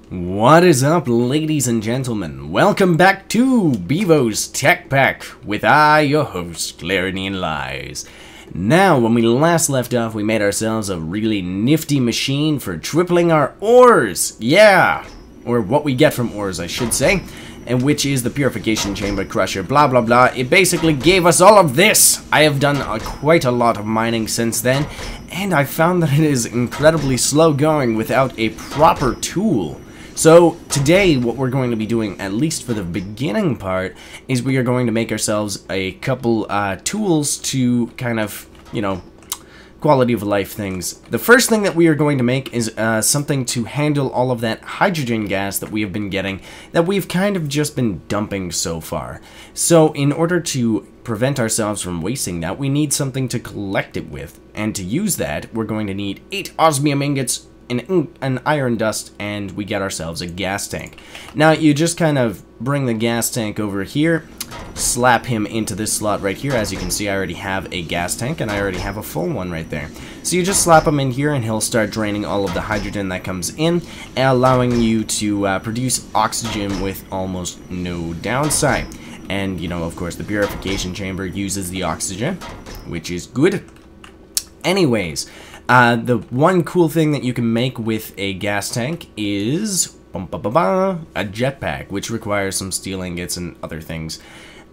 What is up, ladies and gentlemen? Welcome back to Bevo's Tech Pack with your host, Clarity and Lies. Now, when we last left off, we made ourselves a really nifty machine for tripling our ores. Yeah, or what we get from ores, I should say, and which is the purification chamber crusher, blah blah blah. It basically gave us all of this. I have done quite a lot of mining since then, and I found that it is incredibly slow going without a proper tool. So today what we're going to be doing, at least for the beginning part, is we are going to make ourselves a couple tools to kind of, you know, quality of life things. The first thing that we are going to make is something to handle all of that hydrogen gas that we have been getting, that we've kind of just been dumping so far. So in order to prevent ourselves from wasting that, we need something to collect it with. And to use that, we're going to need 8 osmium ingots, an iron dust, and we get ourselves a gas tank. Now you just kind of bring the gas tank over here, slap him into this slot right here. As you can see, I already have a gas tank and I already have a full one right there. So you just slap him in here and he'll start draining all of the hydrogen that comes in, allowing you to produce oxygen with almost no downside. And you know, of course, the purification chamber uses the oxygen, which is good. Anyways, the one cool thing that you can make with a gas tank is a jetpack, which requires some steel ingots and other things.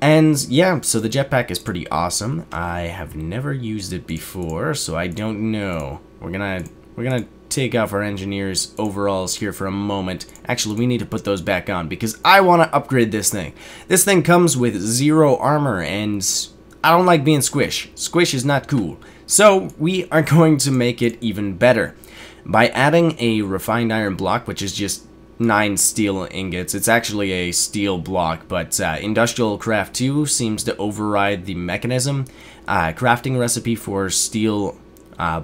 And yeah, so the jetpack is pretty awesome. I have never used it before, so I don't know. We're gonna take off our engineer's overalls here for a moment. Actually, we need to put those back on because I want to upgrade this thing. This thing comes with 0 armor, and I don't like being squish. Squish is not cool. So we are going to make it even better by adding a refined iron block, which is just 9 steel ingots. It's actually a steel block, but Industrial Craft 2 seems to override the Mekanism crafting recipe for steel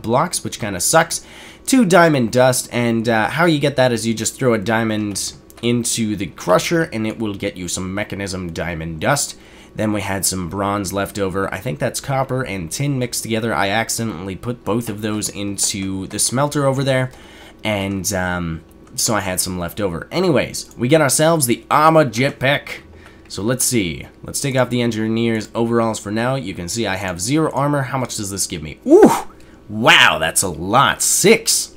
blocks, which kind of sucks. 2 diamond dust, and how you get that is you just throw a diamond into the crusher and it will get you some Mekanism diamond dust. Then we had some bronze left over. I think that's copper and tin mixed together. I accidentally put both of those into the smelter over there, and so I had some left over. Anyways, we get ourselves the armor jetpack. So let's see. Let's take off the engineer's overalls for now. You can see I have 0 armor. How much does this give me? Ooh! Wow, that's a lot. 6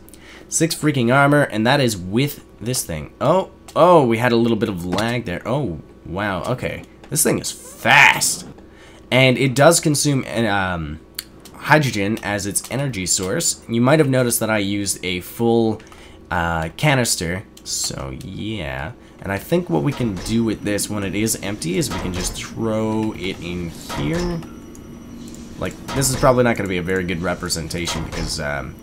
freaking armor, and that is with this thing. Oh, we had a little bit of lag there. Oh, wow, okay. This thing is fast, and it does consume hydrogen as its energy source. You might have noticed that I used a full canister, so yeah. And I think what we can do with this when it is empty is we can just throw it in here. Like, this is probably not going to be a very good representation because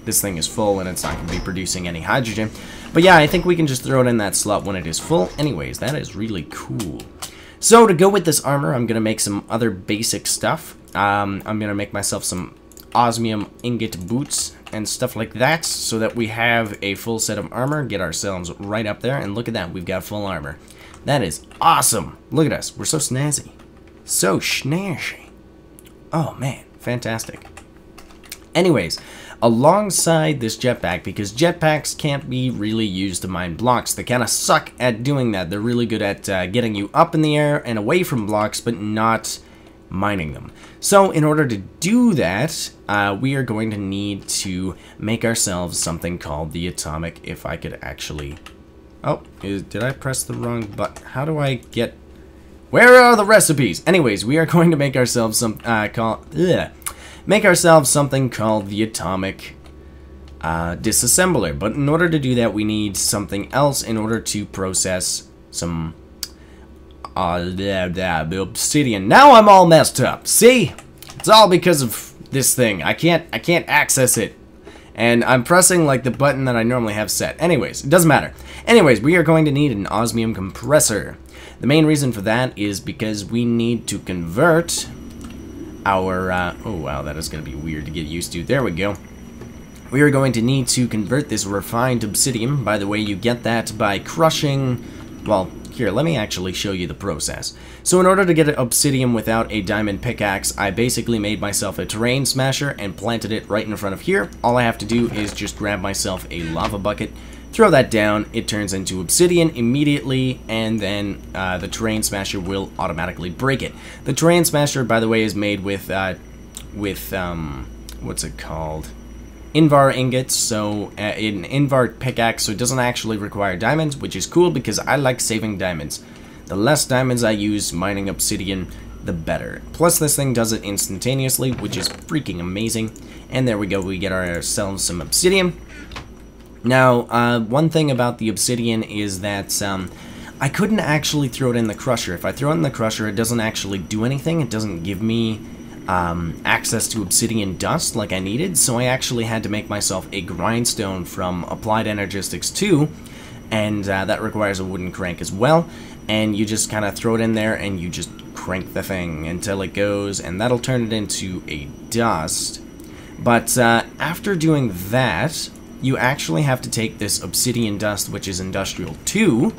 this thing is full and it's not going to be producing any hydrogen. But yeah, I think we can just throw it in that slot when it is full. Anyways, that is really cool. So to go with this armor, I'm going to make some other basic stuff. I'm going to make myself some osmium ingot boots and stuff like that so that we have a full set of armor, get ourselves right up there, and look at that, we've got full armor. That is awesome. Look at us, we're so snazzy. So snazzy. Oh man, fantastic. Anyways, alongside this jetpack, because jetpacks can't be really used to mine blocks. They kind of suck at doing that. They're really good at getting you up in the air and away from blocks, but not mining them. So in order to do that, we are going to need to make ourselves something called the Atomic, if I could actually... Oh, did I press the wrong button? How do I get... Where are the recipes? Anyways, we are going to make ourselves some make ourselves something called the Atomic Disassembler. But in order to do that, we need something else in order to process some the obsidian. Now I'm all messed up. See? It's all because of this thing. I can't access it. And I'm pressing like the button that I normally have set. Anyways, it doesn't matter. Anyways, we are going to need an osmium compressor. The main reason for that is because we need to convert our, oh wow, that is going to be weird to get used to. There we go. We are going to need to convert this refined obsidian. By the way, you get that by crushing, well, here, let me actually show you the process. So in order to get an obsidian without a diamond pickaxe, I basically made myself a terrain smasher and planted it right in front of here. All I have to do is just grab myself a lava bucket, throw that down, it turns into obsidian immediately, and then the terrain smasher will automatically break it. The terrain smasher, by the way, is made with what's it called? Invar ingots, so an Invar pickaxe, so it doesn't actually require diamonds, which is cool because I like saving diamonds. The less diamonds I use mining obsidian, the better. Plus this thing does it instantaneously, which is freaking amazing. And there we go, we get ourselves some obsidian. Now, one thing about the obsidian is that I couldn't actually throw it in the crusher. If I throw it in the crusher, it doesn't actually do anything. It doesn't give me access to obsidian dust like I needed, so I actually had to make myself a grindstone from Applied Energistics 2, and that requires a wooden crank as well, and you just kind of throw it in there and you just crank the thing until it goes, and that'll turn it into a dust. But after doing that, you actually have to take this obsidian dust, which is Industrial 2,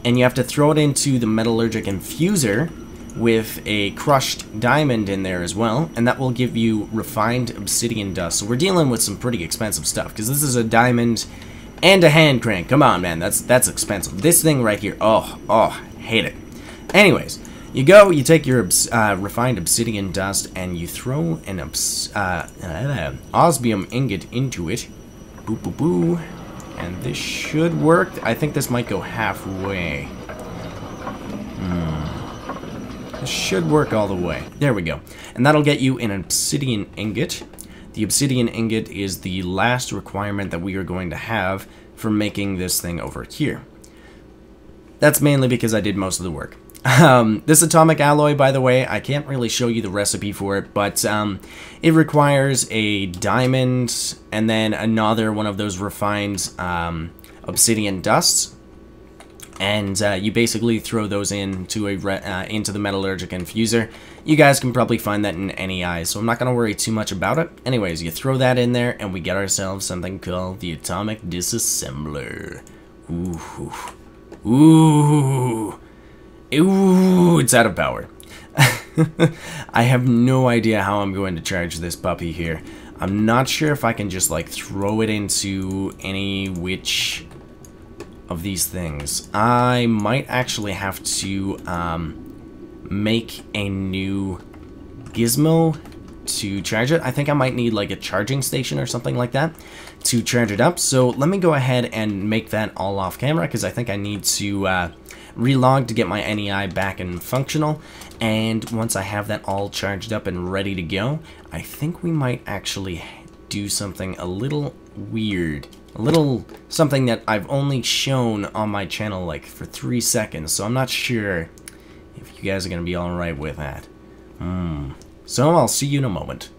and you have to throw it into the metallurgic infuser with a crushed diamond in there as well, and that will give you refined obsidian dust. So we're dealing with some pretty expensive stuff, because this is a diamond and a hand crank. Come on, man, that's expensive. This thing right here, oh, hate it. Anyways, you go, you take your refined obsidian dust, and you throw an osmium ingot into it. Boo, boo, boo. And this should work. I think this might go halfway. Should work all the way. There we go. And that'll get you an obsidian ingot. The obsidian ingot is the last requirement that we are going to have for making this thing over here. That's mainly because I did most of the work. This atomic alloy, by the way, I can't really show you the recipe for it, but it requires a diamond and then another one of those refined obsidian dusts. And you basically throw those into the metallurgic infuser. You guys can probably find that in NEI, so I'm not going to worry too much about it. Anyways, you throw that in there, and we get ourselves something called the Atomic Disassembler. Ooh, it's out of power. I have no idea how I'm going to charge this puppy here. I'm not sure if I can just, like, throw it into any which of these things. I might actually have to make a new gizmo to charge it. I think I might need like a charging station or something like that to charge it up. So let me go ahead and make that all off camera, because I think I need to relog to get my NEI back and functional. And once I have that all charged up and ready to go, I think we might actually do something a little weird. A little something that I've only shown on my channel like for 3 seconds, so I'm not sure if you guys are going to be alright with that. So I'll see you in a moment.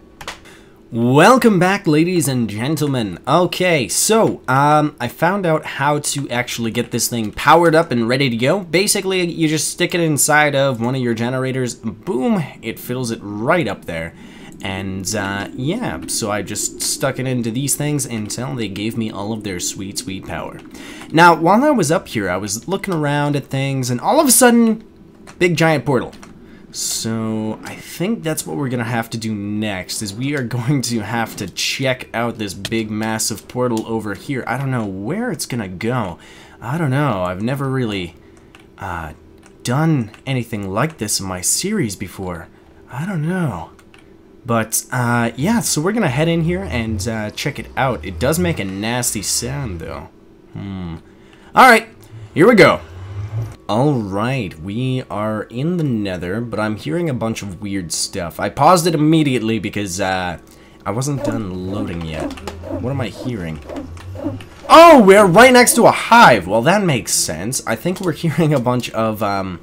Welcome back, ladies and gentlemen. Okay, so I found out how to actually get this thing powered up and ready to go. Basically, you just stick it inside of one of your generators, boom, it fills it right up there. And, yeah, so I just stuck it into these things until they gave me all of their sweet, sweet power. Now, while I was up here, I was looking around at things, and all of a sudden, big giant portal. So, I think that's what we're gonna have to do next, is we are going to have to check out this big, massive portal over here. I don't know where it's gonna go. I don't know. I've never really, done anything like this in my series before. I don't know. But, yeah, so we're gonna head in here and check it out. It does make a nasty sound, though. Alright, here we go. Alright, we are in the Nether, but I'm hearing a bunch of weird stuff. I paused it immediately because, I wasn't done loading yet. What am I hearing? Oh, we're right next to a hive! Well, that makes sense. I think we're hearing a bunch of,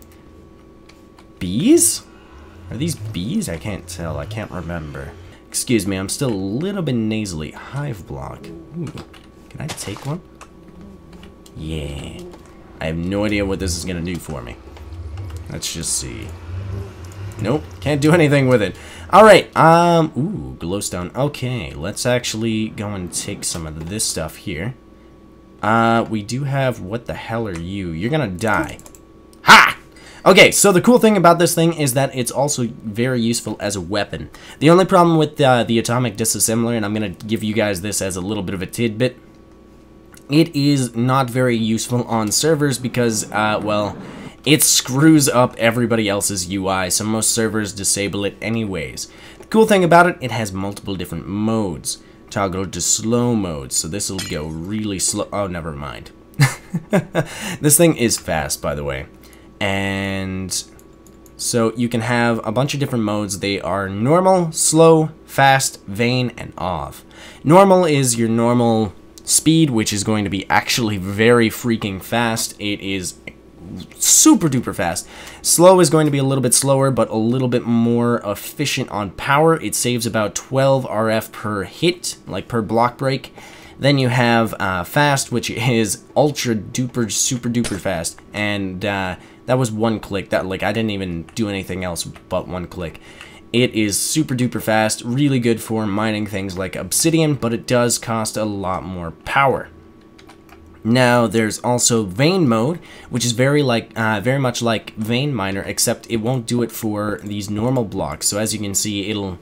bees? Are these bees? I can't tell. I can't remember. Excuse me, I'm still a little bit nasally. Hive block. Ooh. Can I take one? Yeah. I have no idea what this is going to do for me. Let's just see. Nope. Can't do anything with it. Alright. Ooh, glowstone. Okay. Let's actually go and take some of this stuff here. We do have... What the hell are you? You're going to die. Ha! Okay, so the cool thing about this thing is that it's also very useful as a weapon. The only problem with the Atomic Disassembler, and I'm going to give you guys this as a little bit of a tidbit, it is not very useful on servers because, well, it screws up everybody else's UI, so most servers disable it anyways. The cool thing about it, it has multiple different modes. Toggle to slow mode, so this will go really slow. Oh, never mind. This thing is fast, by the way. And so you can have a bunch of different modes. They are normal, slow, fast, vain, and off. Normal is your normal speed, which is going to be actually very freaking fast. It is super duper fast. Slow is going to be a little bit slower, but a little bit more efficient on power. It saves about 12 RF per hit, like per block break. Then you have fast, which is ultra duper super duper fast, and that was one click. That, like, I didn't even do anything else but one click. It is super duper fast, really good for mining things like obsidian, but it does cost a lot more power. Now there's also vein mode, which is very much like vein miner, except it won't do it for these normal blocks. So as you can see, it'll,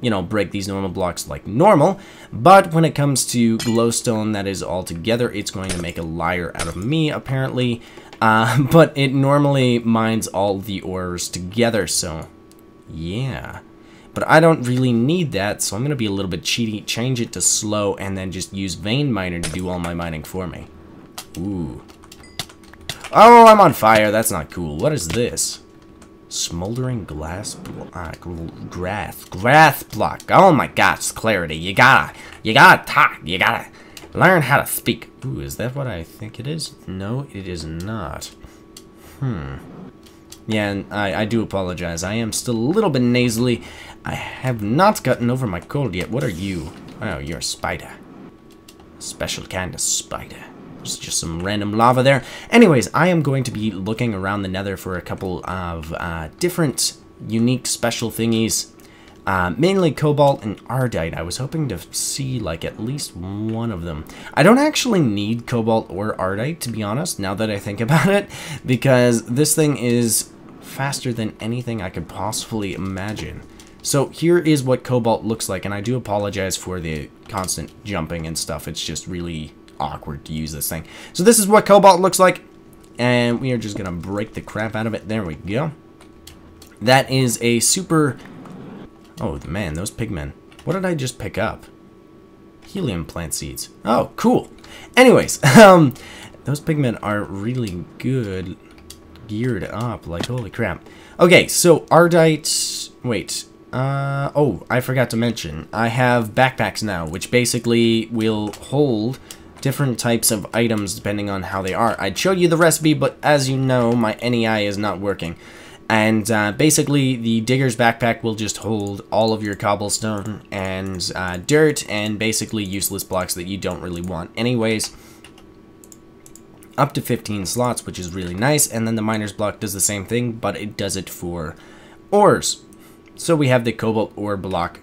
you know, break these normal blocks like normal, but when it comes to glowstone, that is all together, it's going to make a liar out of me apparently. But it normally mines all the ores together, so yeah. But I don't really need that, so I'm going to be a little bit cheaty, change it to slow, and then just use vein miner to do all my mining for me. Ooh. Oh, I'm on fire. That's not cool. What is this? Smoldering glass block. Grass block. Oh my gosh, clarity. You gotta talk. You gotta learn how to speak. Ooh, is that what I think it is? No, it is not. Yeah, and I do apologize. I am still a little bit nasally. I have not gotten over my cold yet. What are you? Oh, you're a spider. A special kind of spider. There's just some random lava there. Anyways, I am going to be looking around the Nether for a couple of different, unique, special thingies. Mainly cobalt and ardite. I was hoping to see, like, at least one of them. I don't actually need cobalt or ardite, to be honest, now that I think about it, because this thing is faster than anything I could possibly imagine. So here is what cobalt looks like, and I do apologize for the constant jumping and stuff. It's just really awkward to use this thing. So this is what cobalt looks like, and we are just gonna break the crap out of it. There we go. That is a super... Oh man, those pigmen. What did I just pick up? Helium plant seeds. Oh, cool. Anyways, those pigmen are really good geared up, like holy crap. Okay, so ardite, wait, oh, I forgot to mention, I have backpacks now, which basically will hold different types of items depending on how they are. I'd show you the recipe, but as you know, my NEI is not working. And basically, the digger's backpack will just hold all of your cobblestone and dirt and basically useless blocks that you don't really want anyways. Up to 15 slots, which is really nice. And then the miner's block does the same thing, but it does it for ores. So we have the cobalt ore block,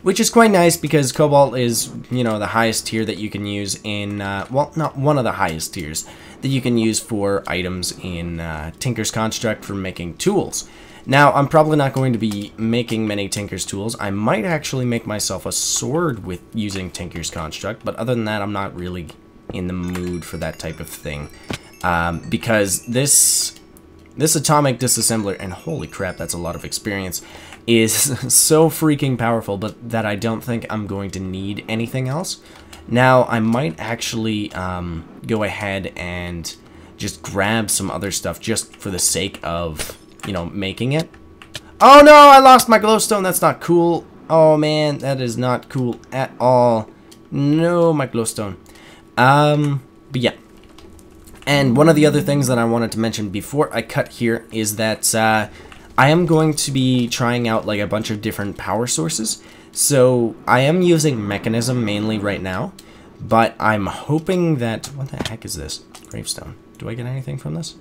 which is quite nice because cobalt is, you know, the highest tier that you can use in, well, not one of the highest tiers that you can use for items in Tinker's Construct for making tools. Now, I'm probably not going to be making many Tinker's tools. I might actually make myself a sword with using Tinker's Construct, but other than that, I'm not really in the mood for that type of thing. Because this Atomic Disassembler, and holy crap, that's a lot of experience, is so freaking powerful, but that I don't think I'm going to need anything else. Now, I might actually go ahead and just grab some other stuff just for the sake of, you know, making it. Oh no, I lost my glowstone. That's not cool. Oh man, that is not cool at all. No, my glowstone. But yeah. And one of the other things that I wanted to mention before I cut here is that I am going to be trying out like a bunch of different power sources. So I am using Mekanism mainly right now, but I'm hoping that... What the heck is this? Gravestone. Do I get anything from this?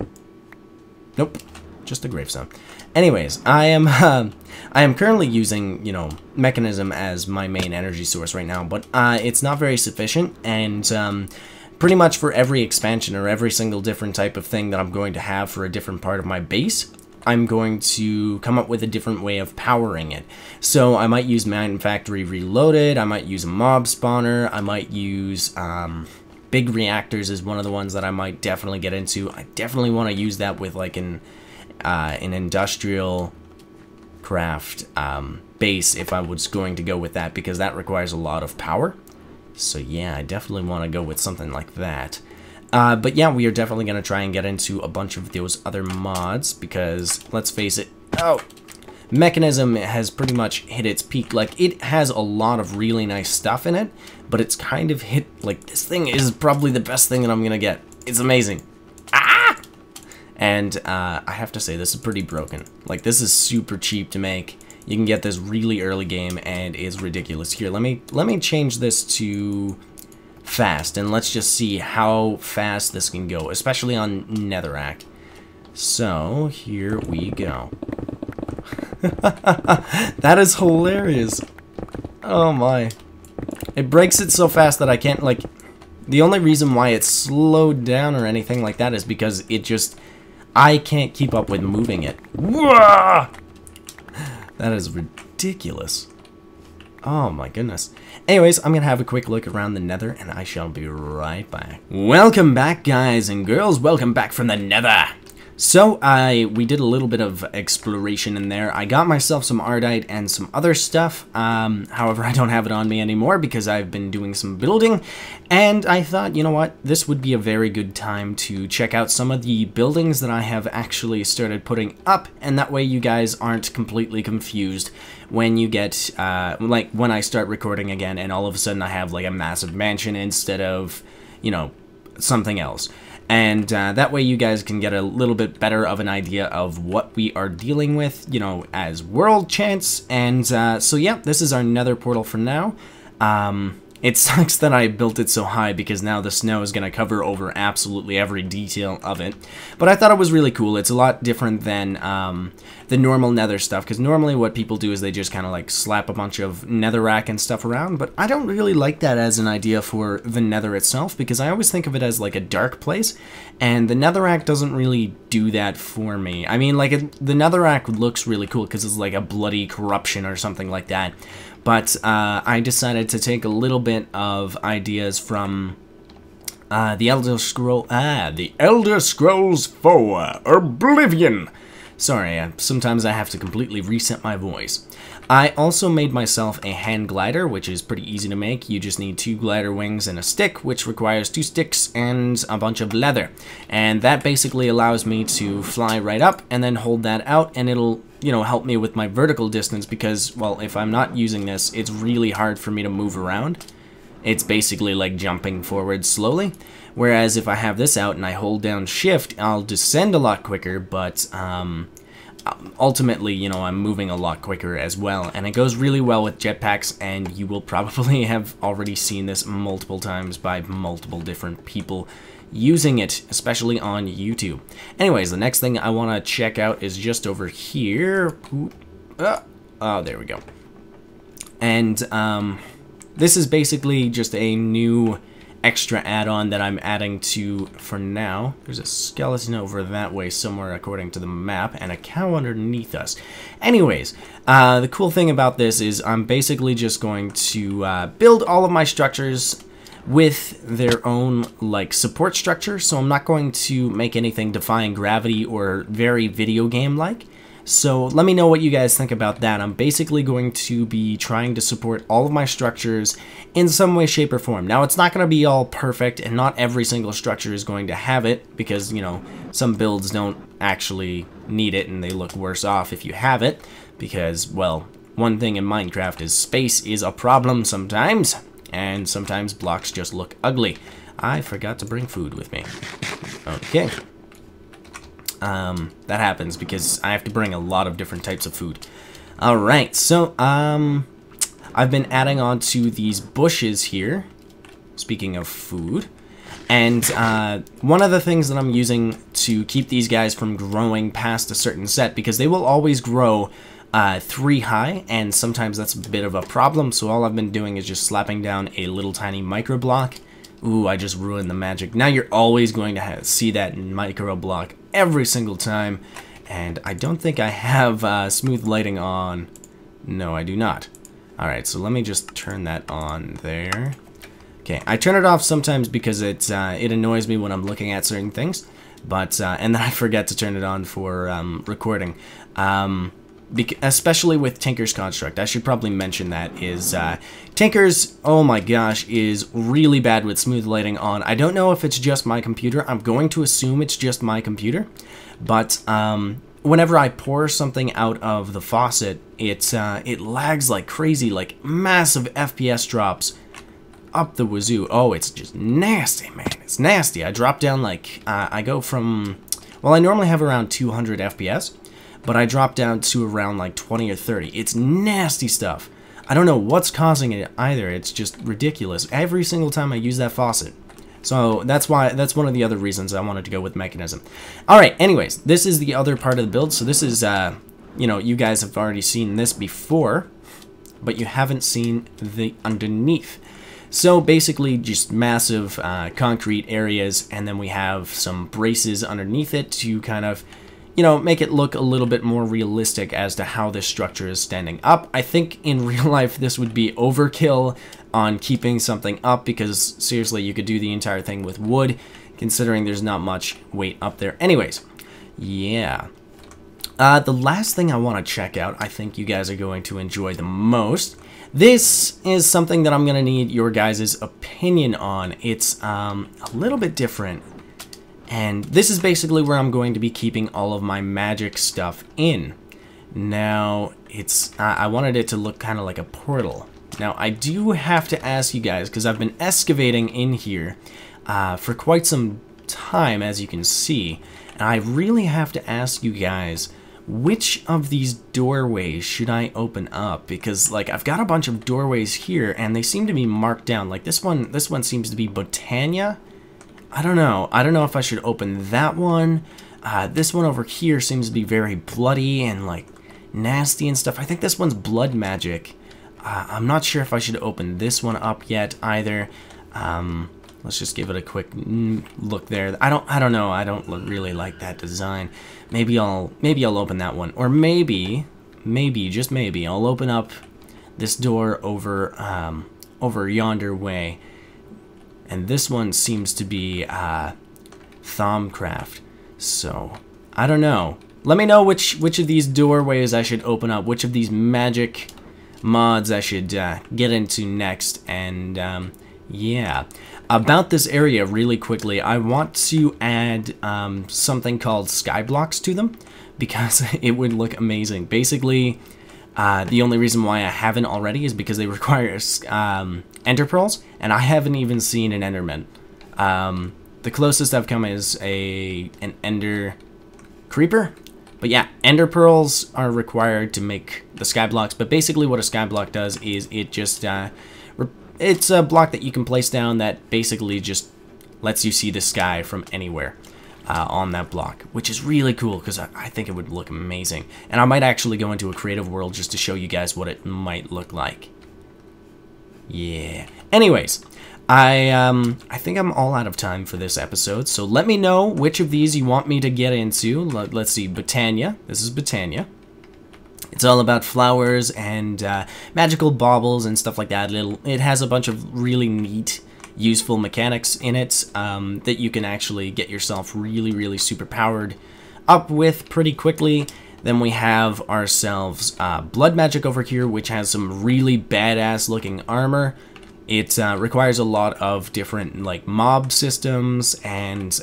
Nope, just a gravestone. Anyways, I am currently using, you know, Mekanism as my main energy source right now, but it's not very sufficient, and pretty much for every expansion or every single different type of thing that I'm going to have for a different part of my base, I'm going to come up with a different way of powering it. So I might use Mine Factory Reloaded, I might use a mob spawner, I might use big reactors is one of the ones that I might definitely get into. I definitely want to use that with like an industrial craft base if I was going to go with that, because that requires a lot of power. So yeah, I definitely want to go with something like that. But yeah, we are definitely going to try and get into a bunch of those other mods, because, let's face it, Mekanism has pretty much hit its peak. Like, it has a lot of really nice stuff in it, but it's kind of hit, like, this thing is probably the best thing that I'm going to get. It's amazing. Ah! And, I have to say, this is pretty broken. Like, this is super cheap to make. You can get this really early game, and it's ridiculous. Here, let me change this to fast, and let's just see how fast this can go, especially on Netherrack. So here we go. That is hilarious. Oh my. It breaks it so fast that I can't, like, the only reason why it's slowed down or anything like that is because it just, I can't keep up with moving it. Whoa! That is ridiculous. Oh my goodness. Anyways, I'm gonna have a quick look around the Nether, and I shall be right back. Welcome back, guys and girls. Welcome back from the Nether. So, we did a little bit of exploration in there. I got myself some Ardite and some other stuff. However, I don't have it on me anymore because I've been doing some building. And I thought, you know what, this would be a very good time to check out some of the buildings that I have actually started putting up. And that way you guys aren't completely confused when you get, like, when I start recording again and all of a sudden I have, like, a massive mansion instead of, you know, something else. And that way you guys can get a little bit better of an idea of what we are dealing with, you know, as world chants. And so yeah, this is our Nether portal for now. It sucks that I built it so high because now the snow is going to cover over absolutely every detail of it. But I thought it was really cool. It's a lot different than the normal Nether stuff, because normally what people do is they just kind of like slap a bunch of netherrack and stuff around. But I don't really like that as an idea for the Nether itself, because I always think of it as like a dark place, and the netherrack doesn't really do that for me. I mean, like, the netherrack looks really cool because it's like a bloody corruption or something like that. But I decided to take a little bit of ideas from the Elder Scrolls 4 Oblivion. Sorry, sometimes I have to completely reset my voice. I also made myself a hand glider, which is pretty easy to make. You just need 2 glider wings and a stick, which requires 2 sticks and a bunch of leather. And that basically allows me to fly right up and then hold that out, and it'll, you know, help me with my vertical distance because, well, if I'm not using this, it's really hard for me to move around. It's basically like jumping forward slowly. Whereas if I have this out and I hold down shift, I'll descend a lot quicker, but ultimately, you know, I'm moving a lot quicker as well. And it goes really well with jetpacks, and you will probably have already seen this multiple times by multiple different people using it, especially on YouTube. Anyways, the next thing I want to check out is just over here. Oh, there we go. And this is basically just a new extra add-on that I'm adding to for now. There's a skeleton over that way somewhere according to the map, and a cow underneath us. Anyways, the cool thing about this is I'm basically just going to build all of my structures with their own, like, support structure, so I'm not going to make anything defying gravity or very video game-like. So let me know what you guys think about that. I'm basically going to be trying to support all of my structures in some way, shape, or form. Now, it's not going to be all perfect, and not every single structure is going to have it, because, you know, some builds don't actually need it, and they look worse off if you have it, because, well, one thing in Minecraft is space is a problem sometimes, and sometimes blocks just look ugly. I forgot to bring food with me. Okay. That happens because I have to bring a lot of different types of food. Alright, so, I've been adding on to these bushes here, speaking of food, and, one of the things that I'm using to keep these guys from growing past a certain set, because they will always grow 3 high, and sometimes that's a bit of a problem, so all I've been doing is just slapping down a little tiny micro block. Ooh, I just ruined the magic. Now you're always going to see that micro block every single time, And I don't think I have smooth lighting on. No, I do not. Alright, so let me just turn that on there. Okay, I turn it off sometimes because it annoys me when I'm looking at certain things. But, and then I forget to turn it on for recording. Especially with Tinker's Construct. I should probably mention that is, Tinker's, oh my gosh, is really bad with smooth lighting on. I don't know if it's just my computer. I'm going to assume it's just my computer. But, whenever I pour something out of the faucet, it lags like crazy, like massive FPS drops up the wazoo. Oh, it's just nasty, man. It's nasty. I drop down like, I go from, well, I normally have around 200 FPS. But I dropped down to around like 20 or 30. It's nasty stuff. I don't know what's causing it either. It's just ridiculous. Every single time I use that faucet. So that's one of the other reasons I wanted to go with Mekanism. Alright, anyways, this is the other part of the build. So this is, you know, you guys have already seen this before, but you haven't seen the underneath. So basically just massive concrete areas, and then we have some braces underneath it to kind of, you know, make it look a little bit more realistic as to how this structure is standing up. I think in real life this would be overkill on keeping something up, because seriously, you could do the entire thing with wood, considering there's not much weight up there. Anyways, yeah. The last thing I want to check out, I think you guys are going to enjoy the most. This is something that I'm going to need your guys' opinion on. It's a little bit different. And this is basically where I'm going to be keeping all of my magic stuff in. Now, I wanted it to look kind of like a portal. Now, I do have to ask you guys, because I've been excavating in here for quite some time, as you can see. And I really have to ask you guys, which of these doorways should I open up? Because, like, I've got a bunch of doorways here, and they seem to be marked down. Like, this one seems to be Botania. I don't know. I don't know if I should open that one. This one over here seems to be very bloody and like nasty and stuff. I think this one's blood magic. I'm not sure if I should open this one up yet either. Let's just give it a quick look there. I don't know. I don't really like that design. Maybe I'll open that one, or maybe just maybe I'll open up this door over yonder way. And this one seems to be Thaumcraft. So, I don't know. Let me know which of these doorways I should open up, which of these magic mods I should get into next. And, yeah. About this area, really quickly, I want to add something called skyblocks to them, because it would look amazing. Basically, the only reason why I haven't already is because they require ender pearls, and I haven't even seen an enderman. The closest I've come is an ender creeper. But yeah, ender pearls are required to make the skyblocks. But basically what a skyblock does is it just, it's a block that you can place down that basically just lets you see the sky from anywhere. On that block, which is really cool because I think it would look amazing. And I might actually go into a creative world just to show you guys what it might look like. Yeah. Anyways, I think I'm all out of time for this episode, so let me know which of these you want me to get into. Let's see, Botania. This is Botania. It's all about flowers and magical baubles and stuff like that. It has a bunch of really neat, useful mechanics in it that you can actually get yourself really super powered up with pretty quickly. Then we have ourselves blood magic over here, which has some really badass looking armor. It requires a lot of different like mob systems and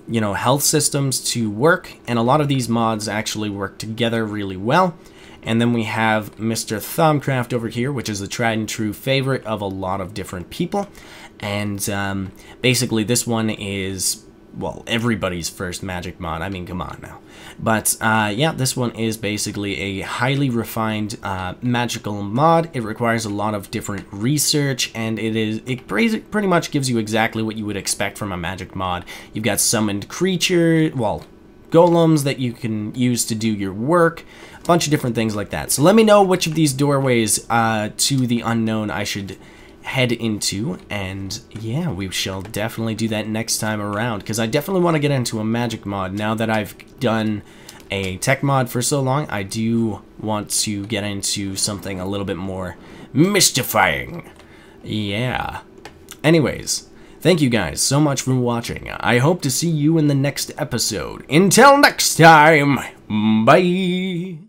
you know, health systems to work, and a lot of these mods actually work together really well. And then we have Mr. Thaumcraft over here, which is a tried and true favorite of a lot of different people. And basically this one is, well, everybody's first magic mod. I mean, come on now. But yeah, this one is basically a highly refined magical mod. It requires a lot of different research, and it pretty much gives you exactly what you would expect from a magic mod. You've got summoned creature, well, golems that you can use to do your work, bunch of different things like that. So let me know which of these doorways to the unknown I should head into, and yeah, we shall definitely do that next time around, because I definitely want to get into a magic mod. Now that I've done a tech mod for so long, I do want to get into something a little bit more mystifying. Yeah. Anyways, thank you guys so much for watching. I hope to see you in the next episode. Until next time, bye!